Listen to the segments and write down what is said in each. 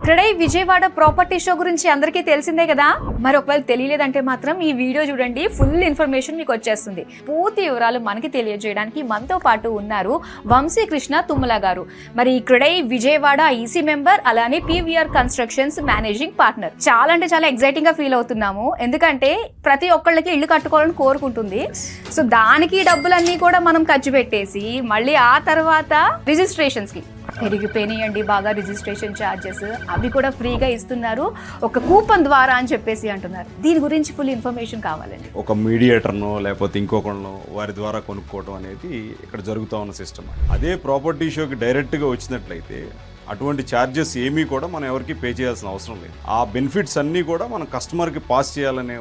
CREDAI Vijayawada property show గురించి అందరికీ తెలిసిందే కదా. మరి ఒకవేళ తెలియలేదంటే మాత్రం ఈ వీడియో చూడండి, ఫుల్ ఇన్ఫర్మేషన్ మీకు వచ్చేస్తుంది. పూర్తి వివరాలు మనకి తెలియజేయడానికి మనతో పాటు ఉన్నారు వంశీకృష్ణ తుమ్మల గారు. మరి క్రెడై విజయవాడ ఈసీ మెంబర్, అలానే పీవీఆర్ కన్స్ట్రక్షన్స్ మేనేజింగ్ పార్ట్నర్. చాలా అంటే చాలా ఎక్సైటింగ్ గా ఫీల్ అవుతున్నాము, ఎందుకంటే ప్రతి ఒక్కళ్ళకి ఇల్లు కట్టుకోవాలని కోరుకుంటుంది. సో దానికి డబ్బులన్నీ కూడా మనం ఖర్చు పెట్టేసి మళ్ళీ ఆ తర్వాత రిజిస్ట్రేషన్స్ కి పెరిగిపోయినాయండి బాగా రిజిస్ట్రేషన్ ఛార్జెస్, అవి కూడా ఫ్రీగా ఇస్తున్నారు ఒక కూపన్ ద్వారా అని చెప్పేసి అంటున్నారు. దీని గురించి ఫుల్ ఇన్ఫర్మేషన్ కావాలండి. ఒక మీడియేటర్నో లేకపోతే ఇంకొకళ్ళనో వారి ద్వారా కొనుక్కోవడం అనేది ఇక్కడ జరుగుతూ ఉన్న సిస్టమ్. అదే ప్రాపర్టీ షోకి డైరెక్ట్గా వచ్చినట్లయితే అటువంటి ఛార్జెస్ ఏమీ కూడా మనం ఎవరికి పే చేయాల్సిన అవసరం లేదు. ఆ బెనిఫిట్స్ అన్నీ కూడా మనం కస్టమర్కి పాస్ చేయాలనే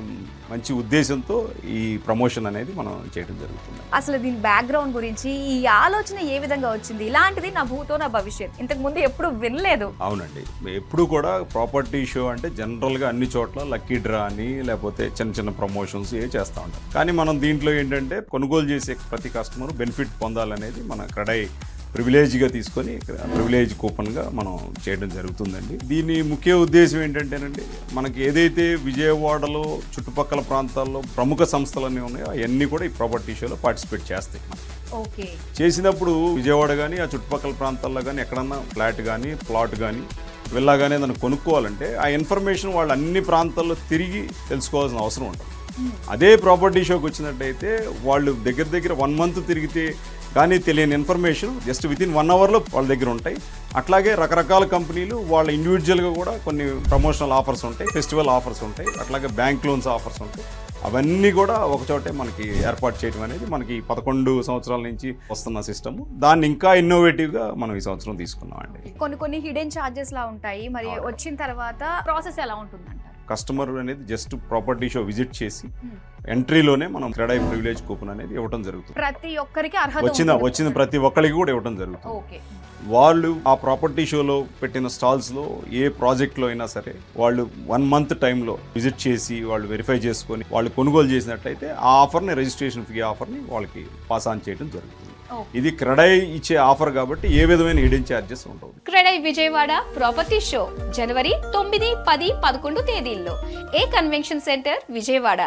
మంచి ఉద్దేశంతో ఈ ప్రమోషన్ అనేది మనం చేయడం జరుగుతుంది. అసలు దీని బ్యాక్గ్రౌండ్ గురించి ఈ ఆలోచన ఏ విధంగా వచ్చింది? ఇలాంటిది నా భూతో నా భవిష్యత్, ఇంతకు ముందు ఎప్పుడు వినలేదు. అవునండి, ఎప్పుడు కూడా ప్రాపర్టీ షో అంటే జనరల్గా అన్ని చోట్ల లక్కీ డ్రా అని లేకపోతే చిన్న చిన్న ప్రమోషన్స్ ఏ చేస్తూ ఉంటాం. కానీ మనం దీంట్లో ఏంటంటే కొనుగోలు చేసే ప్రతి కస్టమర్ బెనిఫిట్ పొందాలనేది మన క్రెడై ప్రివిలేజ్గా తీసుకొని ప్రివిలేజ్ కూపన్గా మనం చేయడం జరుగుతుందండి. దీని ముఖ్య ఉద్దేశం ఏంటంటేనండి, మనకి ఏదైతే విజయవాడలో చుట్టుపక్కల ప్రాంతాల్లో ప్రముఖ సంస్థలన్నీ ఉన్నాయో అవన్నీ కూడా ఈ ప్రాపర్టీ షోలో పార్టిసిపేట్ చేస్తాయి. ఓకే, చేసినప్పుడు విజయవాడ కానీ ఆ చుట్టుపక్కల ప్రాంతాల్లో కానీ ఎక్కడన్నా ఫ్లాట్ కానీ ప్లాట్ కానీ విల్లా కానీ దాన్ని కొనుక్కోవాలంటే ఆ ఇన్ఫర్మేషన్ వాళ్ళు అన్ని ప్రాంతాల్లో తిరిగి తెలుసుకోవాల్సిన అవసరం ఉంటుంది. అదే ప్రాపర్టీ షోకి వచ్చినట్టయితే వాళ్ళు దగ్గర 1 month తిరిగితే కానీ తెలియని ఇన్ఫర్మేషన్ జస్ట్ వితిన్ 1 hourలో వాళ్ళ దగ్గర ఉంటాయి. అట్లాగే రకరకాల కంపెనీలు వాళ్ళ ఇండివిజువల్గా కూడా కొన్ని ప్రమోషనల్ ఆఫర్స్ ఉంటాయి, ఫెస్టివల్ ఆఫర్స్ ఉంటాయి, అట్లాగే బ్యాంక్ లోన్స్ ఆఫర్స్ ఉంటాయి. అవన్నీ కూడా ఒకచోటే మనకి ఏర్పాటు చేయడం అనేది మనకి 11 సంవత్సరాల నుంచి వస్తున్న సిస్టమ్. దాన్ని ఇంకా ఇన్నోవేటివ్గా మనం ఈ సంవత్సరం తీసుకున్నాం అండి. కొన్ని హిడెన్ ఛార్జెస్ లా ఉంటాయి, మరి వచ్చిన తర్వాత ప్రాసెస్ ఎలా ఉంటుందంట? కస్టమర్ అనేది జస్ట్ ప్రాపర్టీ షో విజిట్ చేసి ఎంట్రీలోనే మనం క్రెడై ప్రివిలేజ్ కూపన్ అనేది ఇవ్వడం జరుగుతుంది. ప్రతి ఒక్కరికి అర్హత వచ్చిన ప్రతి ఒక్కరికి కూడా ఇవ్వడం జరుగుతుంది. ఓకే, వాళ్ళు ఆ ప్రాపర్టీ షోలో పెట్టిన స్టాల్స్లో ఏ ప్రాజెక్ట్లో అయినా సరే వాళ్ళు 1 month టైంలో విజిట్ చేసి వాళ్ళు వెరిఫై చేసుకొని వాళ్ళు కొనుగోలు చేసినట్లయితే ఆ ఆఫర్ని, రిజిస్ట్రేషన్ ఫీ ఆఫర్ని వాళ్ళకి పాస్ ఆన్ చేయడం జరుగుతుంది. ఇది క్రెడై ఇచ్చే ఆఫర్ కాబట్టి ఏ విధమైన హిడెన్ ఛార్జెస్ ఉండవు. క్రెడై విజయవాడ ప్రాపర్టీ షో జనవరి 9, 10, 11 తేదీల్లో ఏ కన్వెన్షన్ సెంటర్ విజయవాడ.